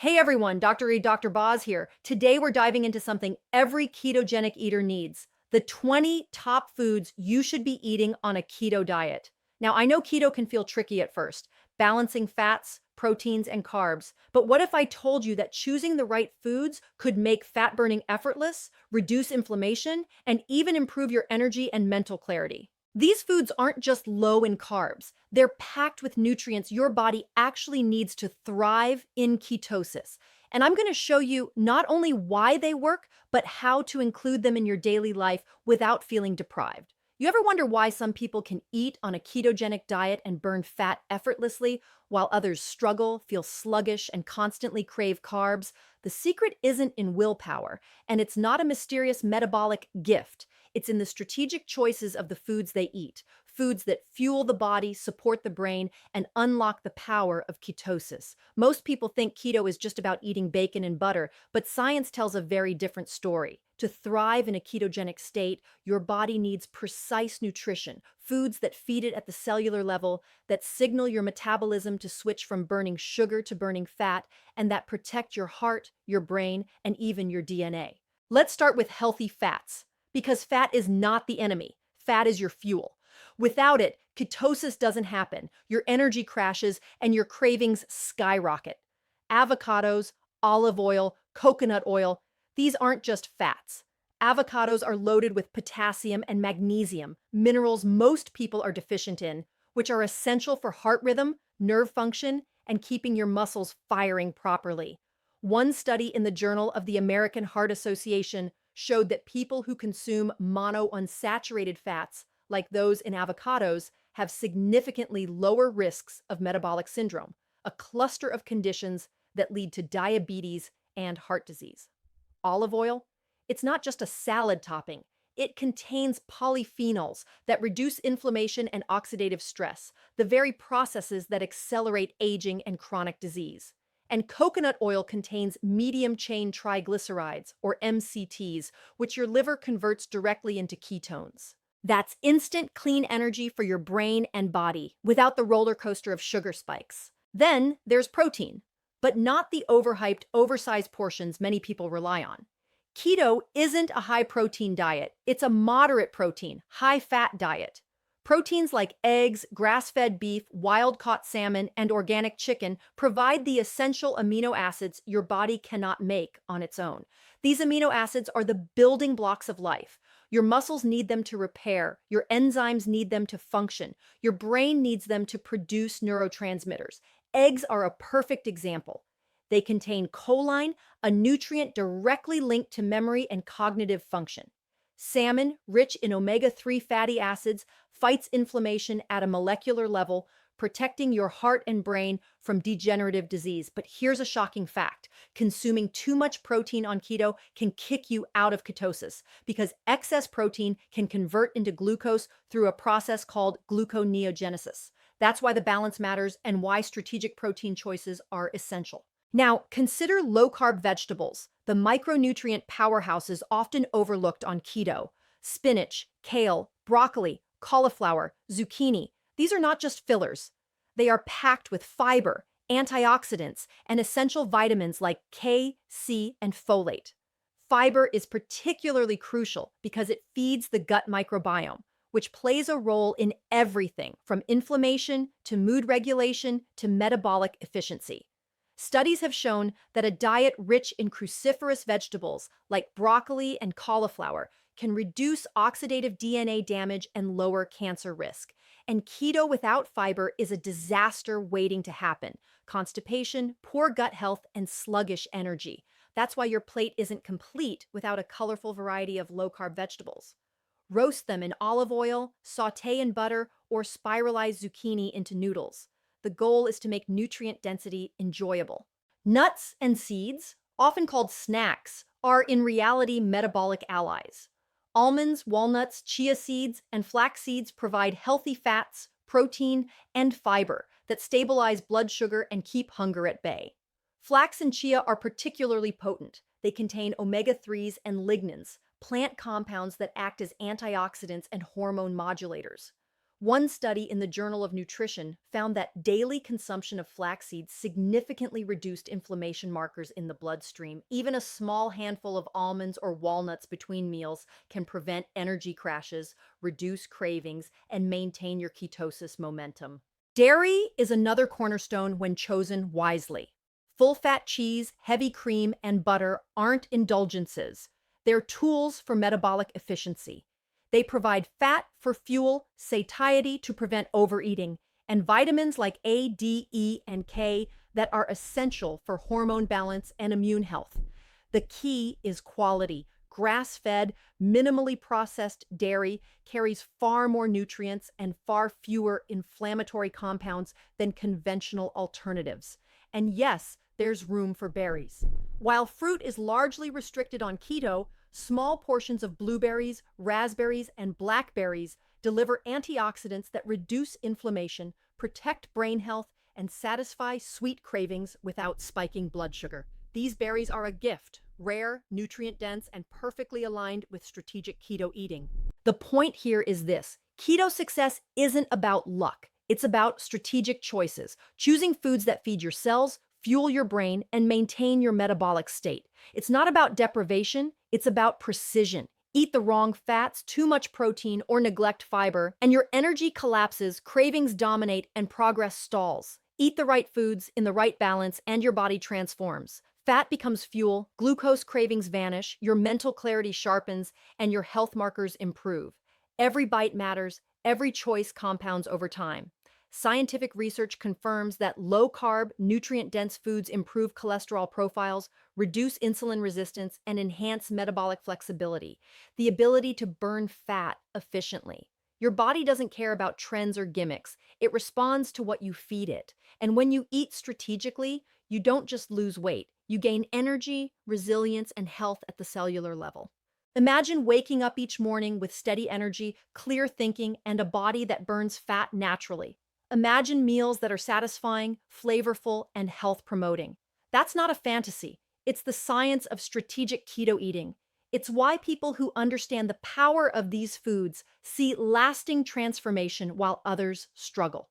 Hey everyone, Dr. Boz here. Today we're diving into something every ketogenic eater needs, the 20 top foods you should be eating on a keto diet. Now, I know keto can feel tricky at first, balancing fats, proteins, and carbs. But what if I told you that choosing the right foods could make fat burning effortless, reduce inflammation, and even improve your energy and mental clarity? These foods aren't just low in carbs. They're packed with nutrients your body actually needs to thrive in ketosis. And I'm going to show you not only why they work, but how to include them in your daily life without feeling deprived. You ever wonder why some people can eat on a ketogenic diet and burn fat effortlessly, while others struggle, feel sluggish, and constantly crave carbs? The secret isn't in willpower, and it's not a mysterious metabolic gift. It's in the strategic choices of the foods they eat, foods that fuel the body, support the brain, and unlock the power of ketosis. Most people think keto is just about eating bacon and butter, but science tells a very different story. To thrive in a ketogenic state, your body needs precise nutrition, foods that feed it at the cellular level, that signal your metabolism to switch from burning sugar to burning fat, and that protect your heart, your brain, and even your DNA. Let's start with healthy fats. Because fat is not the enemy. Fat is your fuel. Without it, ketosis doesn't happen. Your energy crashes and your cravings skyrocket. Avocados, olive oil, coconut oil, these aren't just fats. Avocados are loaded with potassium and magnesium, minerals most people are deficient in, which are essential for heart rhythm, nerve function, and keeping your muscles firing properly. One study in the Journal of the American Heart Association showed that people who consume monounsaturated fats, like those in avocados, have significantly lower risks of metabolic syndrome, a cluster of conditions that lead to diabetes and heart disease. Olive oil, it's not just a salad topping. It contains polyphenols that reduce inflammation and oxidative stress, the very processes that accelerate aging and chronic disease. And coconut oil contains medium chain triglycerides, or MCTs, which your liver converts directly into ketones. That's instant clean energy for your brain and body without the roller coaster of sugar spikes. Then there's protein, but not the overhyped, oversized portions many people rely on. Keto isn't a high protein diet, it's a moderate protein, high fat diet. Proteins like eggs, grass-fed beef, wild-caught salmon, and organic chicken provide the essential amino acids your body cannot make on its own. These amino acids are the building blocks of life. Your muscles need them to repair, your enzymes need them to function, your brain needs them to produce neurotransmitters. Eggs are a perfect example. They contain choline, a nutrient directly linked to memory and cognitive function. Salmon, rich in omega-3 fatty acids, fights inflammation at a molecular level, protecting your heart and brain from degenerative disease. But here's a shocking fact. Consuming too much protein on keto can kick you out of ketosis because excess protein can convert into glucose through a process called gluconeogenesis. That's why the balance matters and why strategic protein choices are essential. Now, consider low-carb vegetables, the micronutrient powerhouses often overlooked on keto. Spinach, kale, broccoli, cauliflower, zucchini. These are not just fillers. They are packed with fiber, antioxidants, and essential vitamins like K, C, and folate. Fiber is particularly crucial because it feeds the gut microbiome, which plays a role in everything from inflammation to mood regulation to metabolic efficiency. Studies have shown that a diet rich in cruciferous vegetables like broccoli and cauliflower can reduce oxidative DNA damage and lower cancer risk. And keto without fiber is a disaster waiting to happen. Constipation, poor gut health, and sluggish energy. That's why your plate isn't complete without a colorful variety of low-carb vegetables. Roast them in olive oil, saute in butter, or spiralize zucchini into noodles. The goal is to make nutrient density enjoyable. Nuts and seeds, often called snacks, are in reality metabolic allies. Almonds, walnuts, chia seeds, and flax seeds provide healthy fats, protein, and fiber that stabilize blood sugar and keep hunger at bay. Flax and chia are particularly potent. They contain omega-3s and lignans, plant compounds that act as antioxidants and hormone modulators. One study in the Journal of Nutrition found that daily consumption of flax seeds significantly reduced inflammation markers in the bloodstream. Even a small handful of almonds or walnuts between meals can prevent energy crashes, reduce cravings, and maintain your ketosis momentum. Dairy is another cornerstone when chosen wisely. Full-fat cheese, heavy cream, and butter aren't indulgences. They're tools for metabolic efficiency. They provide fat for fuel, satiety to prevent overeating, and vitamins like A, D, E, and K that are essential for hormone balance and immune health. The key is quality. Grass-fed, minimally processed dairy carries far more nutrients and far fewer inflammatory compounds than conventional alternatives. And yes, there's room for berries. While fruit is largely restricted on keto, small portions of blueberries, raspberries, and blackberries deliver antioxidants that reduce inflammation, protect brain health, and satisfy sweet cravings without spiking blood sugar. These berries are a gift, rare, nutrient-dense, and perfectly aligned with strategic keto eating. The point here is this: keto success isn't about luck. It's about strategic choices, choosing foods that feed your cells, fuel your brain, and maintain your metabolic state. It's not about deprivation, it's about precision. Eat the wrong fats, too much protein, or neglect fiber, and your energy collapses, cravings dominate, and progress stalls. Eat the right foods in the right balance, and your body transforms. Fat becomes fuel, glucose cravings vanish, your mental clarity sharpens, and your health markers improve. Every bite matters, every choice compounds over time. Scientific research confirms that low-carb, nutrient-dense foods improve cholesterol profiles, reduce insulin resistance, and enhance metabolic flexibility, the ability to burn fat efficiently. Your body doesn't care about trends or gimmicks. It responds to what you feed it. And when you eat strategically, you don't just lose weight. You gain energy, resilience, and health at the cellular level. Imagine waking up each morning with steady energy, clear thinking, and a body that burns fat naturally. Imagine meals that are satisfying, flavorful, and health-promoting. That's not a fantasy. It's the science of strategic keto eating. It's why people who understand the power of these foods see lasting transformation while others struggle.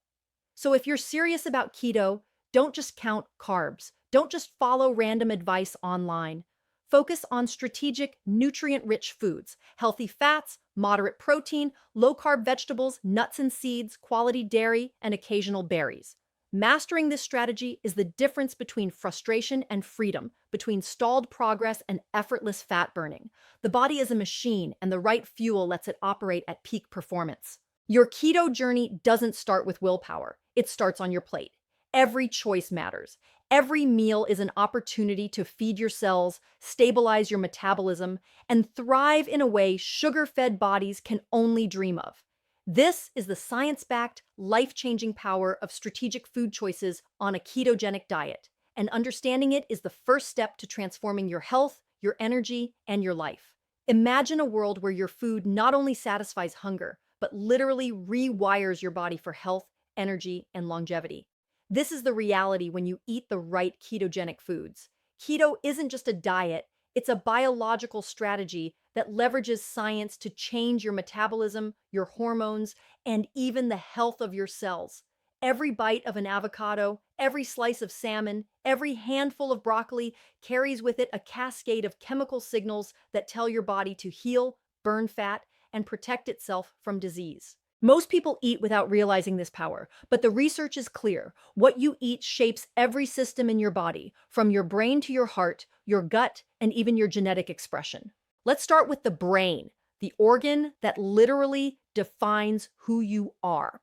So if you're serious about keto, don't just count carbs. Don't just follow random advice online. Focus on strategic, nutrient-rich foods, healthy fats, moderate protein, low-carb vegetables, nuts and seeds, quality dairy, and occasional berries. Mastering this strategy is the difference between frustration and freedom, between stalled progress and effortless fat burning. The body is a machine, and the right fuel lets it operate at peak performance. Your keto journey doesn't start with willpower. It starts on your plate. Every choice matters. Every meal is an opportunity to feed your cells, stabilize your metabolism, and thrive in a way sugar-fed bodies can only dream of. This is the science-backed, life-changing power of strategic food choices on a ketogenic diet, and understanding it is the first step to transforming your health, your energy, and your life. Imagine a world where your food not only satisfies hunger, but literally rewires your body for health, energy, and longevity. This is the reality when you eat the right ketogenic foods. Keto isn't just a diet, it's a biological strategy that leverages science to change your metabolism, your hormones, and even the health of your cells. Every bite of an avocado, every slice of salmon, every handful of broccoli carries with it a cascade of chemical signals that tell your body to heal, burn fat, and protect itself from disease. Most people eat without realizing this power, but the research is clear. What you eat shapes every system in your body, from your brain to your heart, your gut, and even your genetic expression. Let's start with the brain, the organ that literally defines who you are.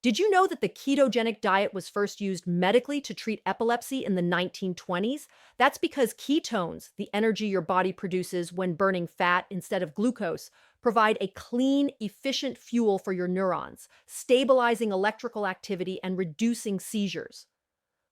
Did you know that the ketogenic diet was first used medically to treat epilepsy in the 1920s? That's because ketones, the energy your body produces when burning fat instead of glucose, provide a clean, efficient fuel for your neurons, stabilizing electrical activity and reducing seizures.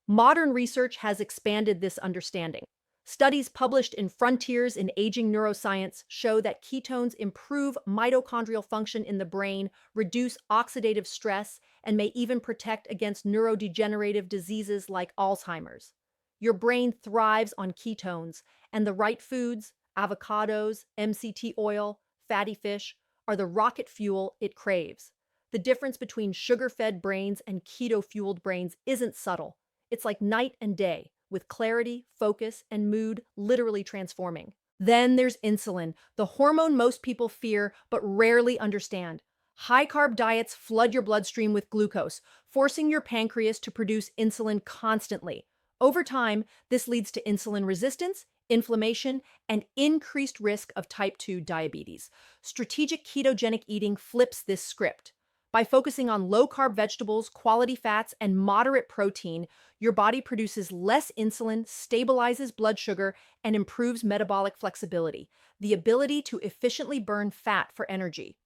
Modern research has expanded this understanding. Studies published in Frontiers in Aging Neuroscience show that ketones improve mitochondrial function in the brain, reduce oxidative stress, and may even protect against neurodegenerative diseases like Alzheimer's. Your brain thrives on ketones, and the right foods, avocados, MCT oil, fatty fish, are the rocket fuel it craves. The difference between sugar-fed brains and keto-fueled brains isn't subtle. It's like night and day, with clarity, focus, and mood literally transforming. Then there's insulin, the hormone most people fear but rarely understand. High-carb diets flood your bloodstream with glucose, forcing your pancreas to produce insulin constantly. Over time, this leads to insulin resistance, inflammation, and increased risk of type 2 diabetes. Strategic ketogenic eating flips this script. By focusing on low-carb vegetables, quality fats, and moderate protein, your body produces less insulin, stabilizes blood sugar, and improves metabolic flexibility, the ability to efficiently burn fat for energy.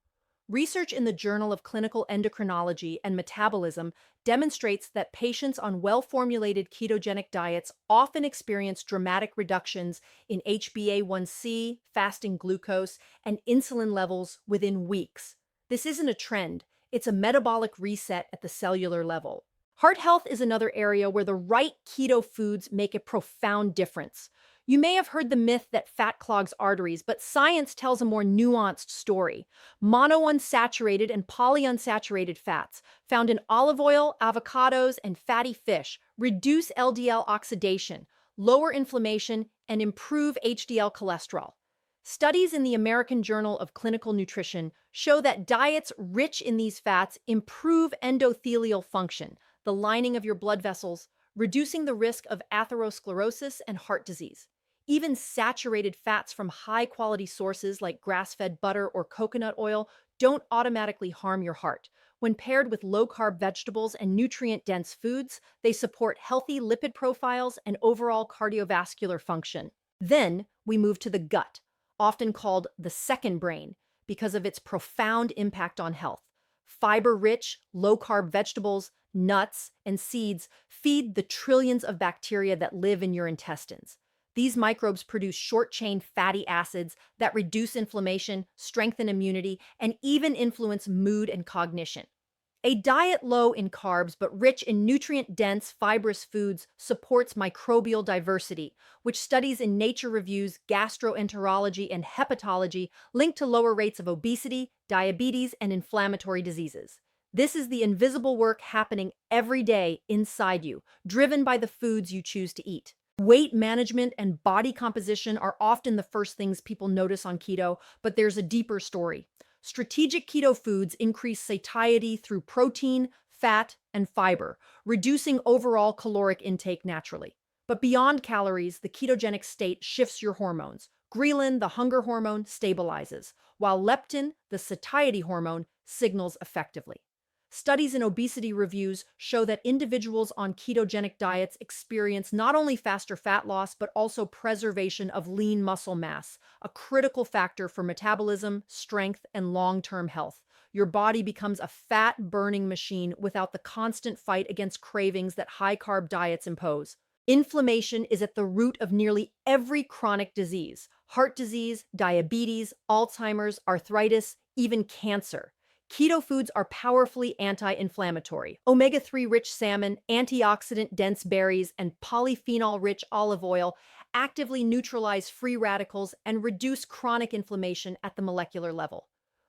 Research in the Journal of Clinical Endocrinology and Metabolism demonstrates that patients on well-formulated ketogenic diets often experience dramatic reductions in HbA1c, fasting glucose, and insulin levels within weeks. This isn't a trend, it's a metabolic reset at the cellular level. Heart health is another area where the right keto foods make a profound difference. You may have heard the myth that fat clogs arteries, but science tells a more nuanced story. Monounsaturated and polyunsaturated fats, found in olive oil, avocados, and fatty fish, reduce LDL oxidation, lower inflammation, and improve HDL cholesterol. Studies in the American Journal of Clinical Nutrition show that diets rich in these fats improve endothelial function, the lining of your blood vessels, reducing the risk of atherosclerosis and heart disease. Even saturated fats from high-quality sources like grass-fed butter or coconut oil don't automatically harm your heart. When paired with low-carb vegetables and nutrient-dense foods, they support healthy lipid profiles and overall cardiovascular function. Then we move to the gut, often called the second brain, because of its profound impact on health. Fiber-rich, low-carb vegetables, nuts, and seeds feed the trillions of bacteria that live in your intestines. These microbes produce short-chain fatty acids that reduce inflammation, strengthen immunity, and even influence mood and cognition. A diet low in carbs but rich in nutrient-dense, fibrous foods supports microbial diversity, which studies in Nature Reviews gastroenterology and hepatology link to lower rates of obesity, diabetes, and inflammatory diseases. This is the invisible work happening every day inside you, driven by the foods you choose to eat. Weight management and body composition are often the first things people notice on keto, but there's a deeper story. Strategic keto foods increase satiety through protein, fat, and fiber, reducing overall caloric intake naturally. But beyond calories, the ketogenic state shifts your hormones. Ghrelin, the hunger hormone, stabilizes, while leptin, the satiety hormone, signals effectively. Studies in obesity reviews show that individuals on ketogenic diets experience not only faster fat loss, but also preservation of lean muscle mass, a critical factor for metabolism, strength, and long-term health. Your body becomes a fat-burning machine without the constant fight against cravings that high-carb diets impose. Inflammation is at the root of nearly every chronic disease: heart disease, diabetes, Alzheimer's, arthritis, even cancer. Keto foods are powerfully anti-inflammatory. Omega-3 rich salmon, antioxidant-dense berries, and polyphenol-rich olive oil actively neutralize free radicals and reduce chronic inflammation at the molecular level.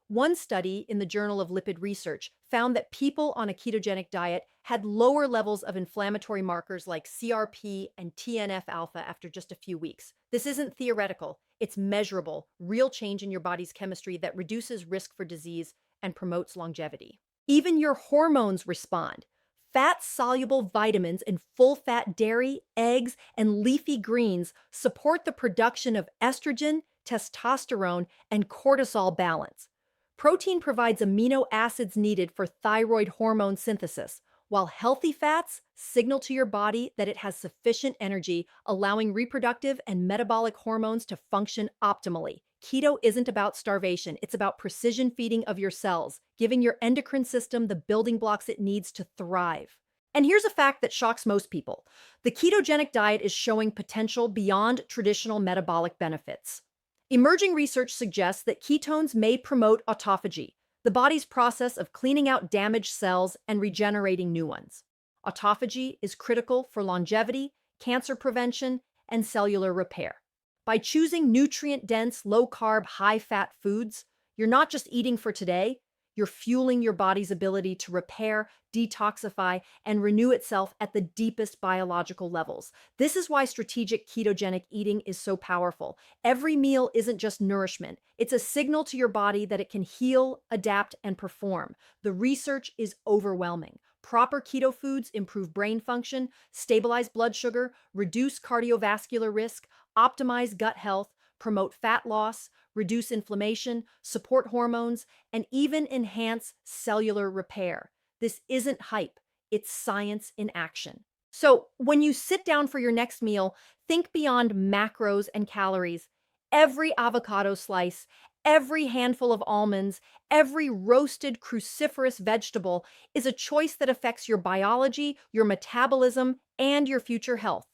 One study in the Journal of Lipid Research found that people on a ketogenic diet had lower levels of inflammatory markers like CRP and TNF-alpha after just a few weeks. This isn't theoretical, it's measurable, real change in your body's chemistry that reduces risk for disease and promotes longevity. Even your hormones respond. Fat-soluble vitamins in full-fat dairy, eggs, and leafy greens support the production of estrogen, testosterone, and cortisol balance. Protein provides amino acids needed for thyroid hormone synthesis, while healthy fats signal to your body that it has sufficient energy, allowing reproductive and metabolic hormones to function optimally. Keto isn't about starvation, it's about precision feeding of your cells, giving your endocrine system the building blocks it needs to thrive. And here's a fact that shocks most people. The ketogenic diet is showing potential beyond traditional metabolic benefits. Emerging research suggests that ketones may promote autophagy, the body's process of cleaning out damaged cells and regenerating new ones. Autophagy is critical for longevity, cancer prevention, and cellular repair. By choosing nutrient-dense, low-carb, high-fat foods, you're not just eating for today, You're fueling your body's ability to repair, detoxify, and renew itself at the deepest biological levels. This is why strategic ketogenic eating is so powerful. Every meal isn't just nourishment, it's a signal to your body that it can heal, adapt, and perform. The research is overwhelming. Proper keto foods improve brain function, stabilize blood sugar, reduce cardiovascular risk, optimize gut health, promote fat loss, reduce inflammation, support hormones, and even enhance cellular repair. This isn't hype, it's science in action. So, when you sit down for your next meal, think beyond macros and calories. Every avocado slice, every handful of almonds, every roasted cruciferous vegetable is a choice that affects your biology, your metabolism, and your future health.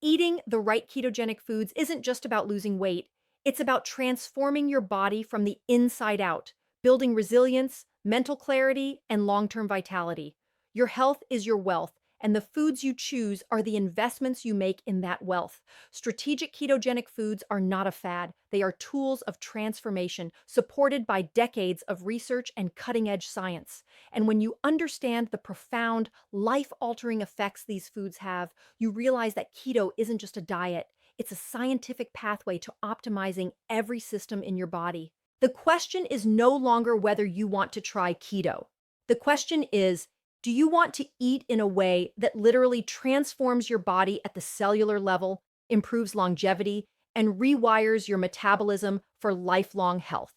Eating the right ketogenic foods isn't just about losing weight, it's about transforming your body from the inside out, building resilience, mental clarity, and long term vitality. Your health is your wealth, and the foods you choose are the investments you make in that wealth. Strategic ketogenic foods are not a fad, they are tools of transformation supported by decades of research and cutting edge science. And when you understand the profound, life altering effects these foods have, you realize that keto isn't just a diet, it's a scientific pathway to optimizing every system in your body. The question is no longer whether you want to try keto. The question is, do you want to eat in a way that literally transforms your body at the cellular level, improves longevity, and rewires your metabolism for lifelong health?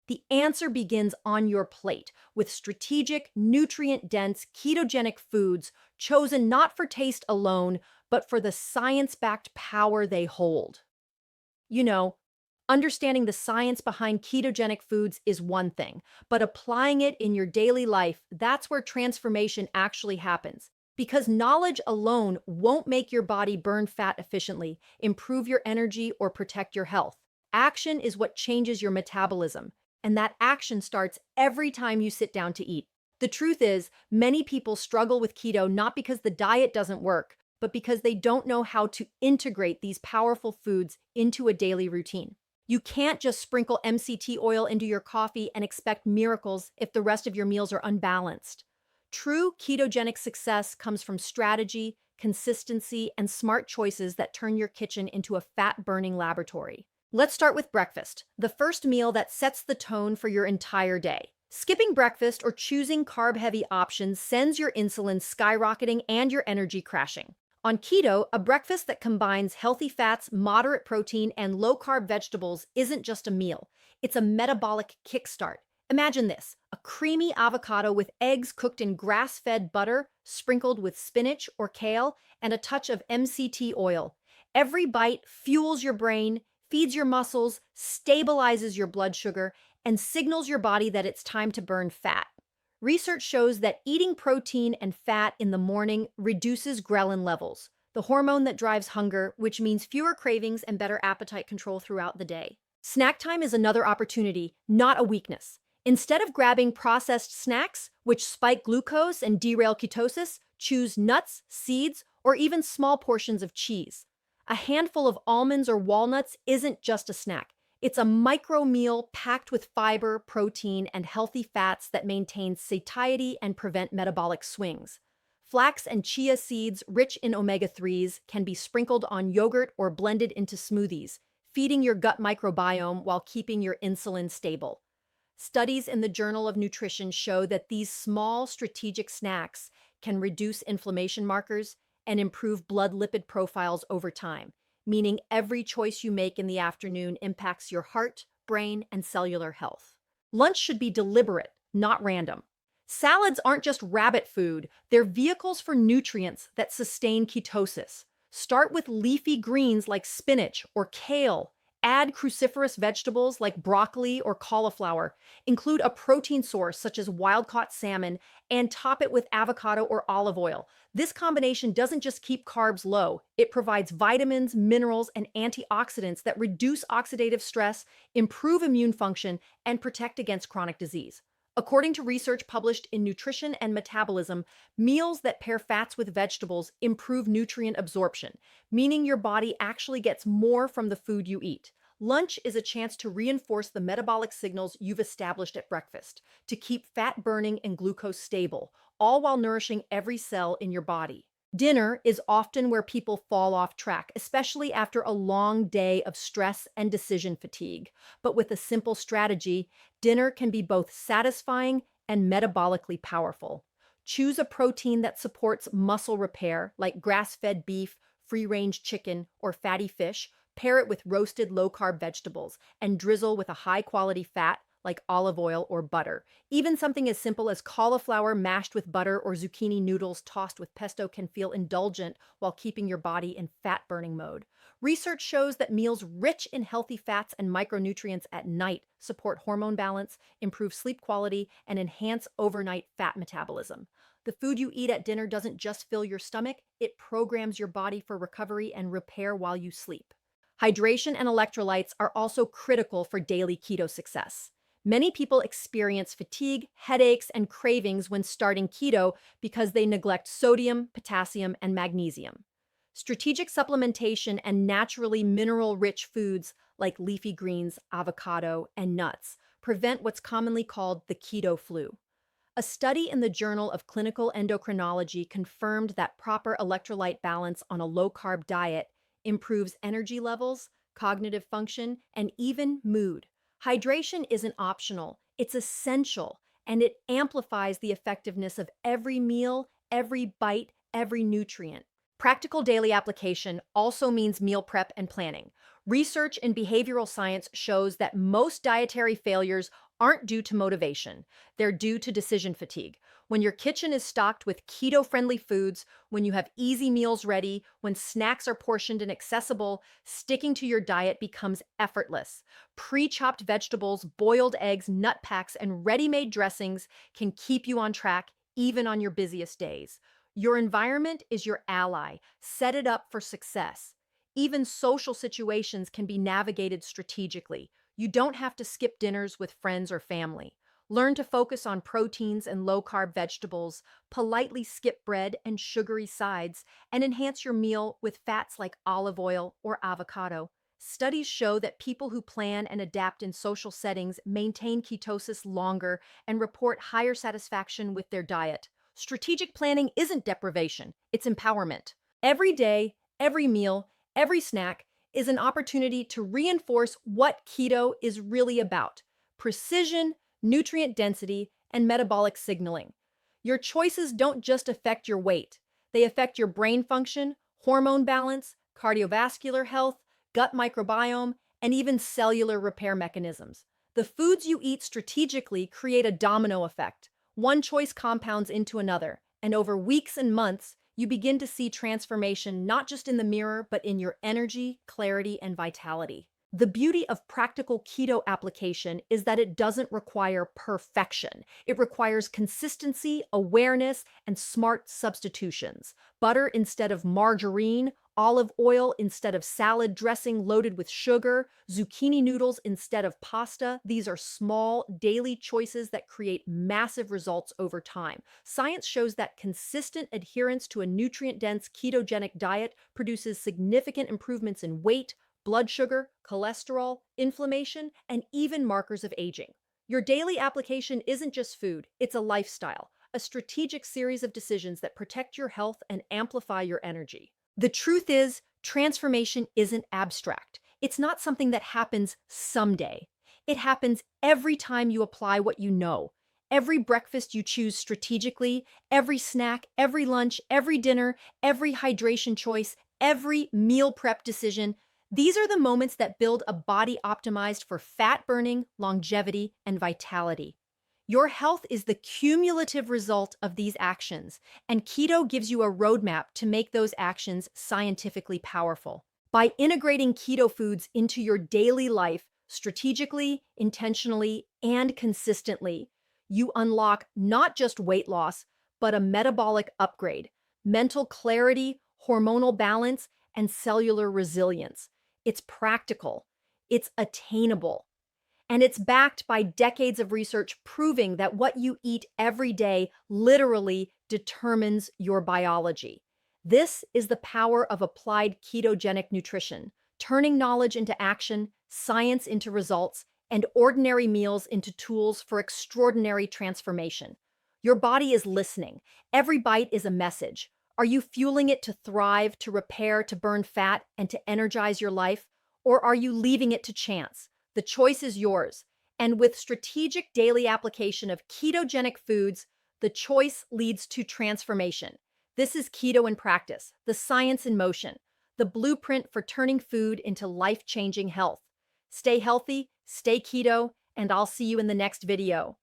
The answer begins on your plate with strategic, nutrient dense, ketogenic foods chosen not for taste alone, but for the science backed power they hold. You know, understanding the science behind ketogenic foods is one thing, but applying it in your daily life, that's where transformation actually happens. Because knowledge alone won't make your body burn fat efficiently, improve your energy, or protect your health. Action is what changes your metabolism, and that action starts every time you sit down to eat. The truth is, many people struggle with keto not because the diet doesn't work, but because they don't know how to integrate these powerful foods into a daily routine. You can't just sprinkle MCT oil into your coffee and expect miracles if the rest of your meals are unbalanced. True ketogenic success comes from strategy, consistency, and smart choices that turn your kitchen into a fat-burning laboratory. Let's start with breakfast, the first meal that sets the tone for your entire day. Skipping breakfast or choosing carb-heavy options sends your insulin skyrocketing and your energy crashing. On keto, a breakfast that combines healthy fats, moderate protein, and low-carb vegetables isn't just a meal. It's a metabolic kickstart. Imagine this, a creamy avocado with eggs cooked in grass-fed butter, sprinkled with spinach or kale, and a touch of MCT oil. Every bite fuels your brain, feeds your muscles, stabilizes your blood sugar, and signals your body that it's time to burn fat. Research shows that eating protein and fat in the morning reduces ghrelin levels, the hormone that drives hunger, which means fewer cravings and better appetite control throughout the day. Snack time is another opportunity, not a weakness. Instead of grabbing processed snacks, which spike glucose and derail ketosis, choose nuts, seeds, or even small portions of cheese. A handful of almonds or walnuts isn't just a snack. It's a micro meal packed with fiber, protein, and healthy fats that maintain satiety and prevent metabolic swings. Flax and chia seeds, rich in omega-3s, can be sprinkled on yogurt or blended into smoothies, feeding your gut microbiome while keeping your insulin stable. Studies in the Journal of Nutrition show that these small strategic snacks can reduce inflammation markers and improve blood lipid profiles over time, meaning every choice you make in the afternoon impacts your heart, brain, and cellular health. Lunch should be deliberate, not random. Salads aren't just rabbit food, they're vehicles for nutrients that sustain ketosis. Start with leafy greens like spinach or kale. Add cruciferous vegetables like broccoli or cauliflower. Include a protein source such as wild-caught salmon and top it with avocado or olive oil. This combination doesn't just keep carbs low, it provides vitamins, minerals, and antioxidants that reduce oxidative stress, improve immune function, and protect against chronic disease. According to research published in Nutrition and Metabolism, meals that pair fats with vegetables improve nutrient absorption, meaning your body actually gets more from the food you eat. Lunch is a chance to reinforce the metabolic signals you've established at breakfast, to keep fat burning and glucose stable, all while nourishing every cell in your body. Dinner is often where people fall off track, especially after a long day of stress and decision fatigue. But with a simple strategy, dinner can be both satisfying and metabolically powerful. Choose a protein that supports muscle repair, like grass-fed beef, free-range chicken, or fatty fish. Pair it with roasted low-carb vegetables and drizzle with a high-quality fat like olive oil or butter. Even something as simple as cauliflower mashed with butter or zucchini noodles tossed with pesto can feel indulgent while keeping your body in fat-burning mode. Research shows that meals rich in healthy fats and micronutrients at night support hormone balance, improve sleep quality, and enhance overnight fat metabolism. The food you eat at dinner doesn't just fill your stomach, it programs your body for recovery and repair while you sleep. Hydration and electrolytes are also critical for daily keto success. Many people experience fatigue, headaches, and cravings when starting keto because they neglect sodium, potassium, and magnesium. Strategic supplementation and naturally mineral-rich foods like leafy greens, avocado, and nuts prevent what's commonly called the keto flu. A study in the Journal of Clinical Endocrinology confirmed that proper electrolyte balance on a low-carb diet improves energy levels, cognitive function, and even mood. Hydration isn't optional, it's essential, and it amplifies the effectiveness of every meal, every bite, every nutrient. Practical daily application also means meal prep and planning. Research in behavioral science shows that most dietary failures aren't due to motivation, they're due to decision fatigue. When your kitchen is stocked with keto-friendly foods, when you have easy meals ready, when snacks are portioned and accessible, sticking to your diet becomes effortless. Pre-chopped vegetables, boiled eggs, nut packs, and ready-made dressings can keep you on track even on your busiest days. Your environment is your ally. Set it up for success. Even social situations can be navigated strategically. You don't have to skip dinners with friends or family. Learn to focus on proteins and low-carb vegetables, politely skip bread and sugary sides, and enhance your meal with fats like olive oil or avocado. Studies show that people who plan and adapt in social settings maintain ketosis longer and report higher satisfaction with their diet. Strategic planning isn't deprivation, it's empowerment. Every day, every meal, every snack is an opportunity to reinforce what keto is really about: precision, nutrient density, and metabolic signaling. Your choices don't just affect your weight, they affect your brain function, hormone balance, cardiovascular health, gut microbiome, and even cellular repair mechanisms. The foods you eat strategically create a domino effect. One choice compounds into another, and over weeks and months, you begin to see transformation not just in the mirror, but in your energy, clarity, and vitality. The beauty of practical keto application is that it doesn't require perfection. It requires consistency, awareness, and smart substitutions. Butter instead of margarine, olive oil instead of salad dressing loaded with sugar, zucchini noodles instead of pasta. These are small, daily choices that create massive results over time. Science shows that consistent adherence to a nutrient-dense ketogenic diet produces significant improvements in weight, blood sugar, cholesterol, inflammation, and even markers of aging. Your daily application isn't just food, it's a lifestyle, a strategic series of decisions that protect your health and amplify your energy. The truth is, transformation isn't abstract. It's not something that happens someday. It happens every time you apply what you know. Every breakfast you choose strategically, every snack, every lunch, every dinner, every hydration choice, every meal prep decision. These are the moments that build a body optimized for fat burning, longevity, and vitality. Your health is the cumulative result of these actions, and keto gives you a roadmap to make those actions scientifically powerful. By integrating keto foods into your daily life strategically, intentionally, and consistently, you unlock not just weight loss, but a metabolic upgrade, mental clarity, hormonal balance, and cellular resilience. It's practical, it's attainable, and it's backed by decades of research proving that what you eat every day literally determines your biology. This is the power of applied ketogenic nutrition. turning knowledge into action, science into results, and ordinary meals into tools for extraordinary transformation. Your body is listening. Every bite is a message. Are you fueling it to thrive, to repair, to burn fat, and to energize your life? Or are you leaving it to chance? The choice is yours. And with strategic daily application of ketogenic foods, the choice leads to transformation. This is keto in practice, the science in motion, the blueprint for turning food into life-changing health. Stay healthy, stay keto, and I'll see you in the next video.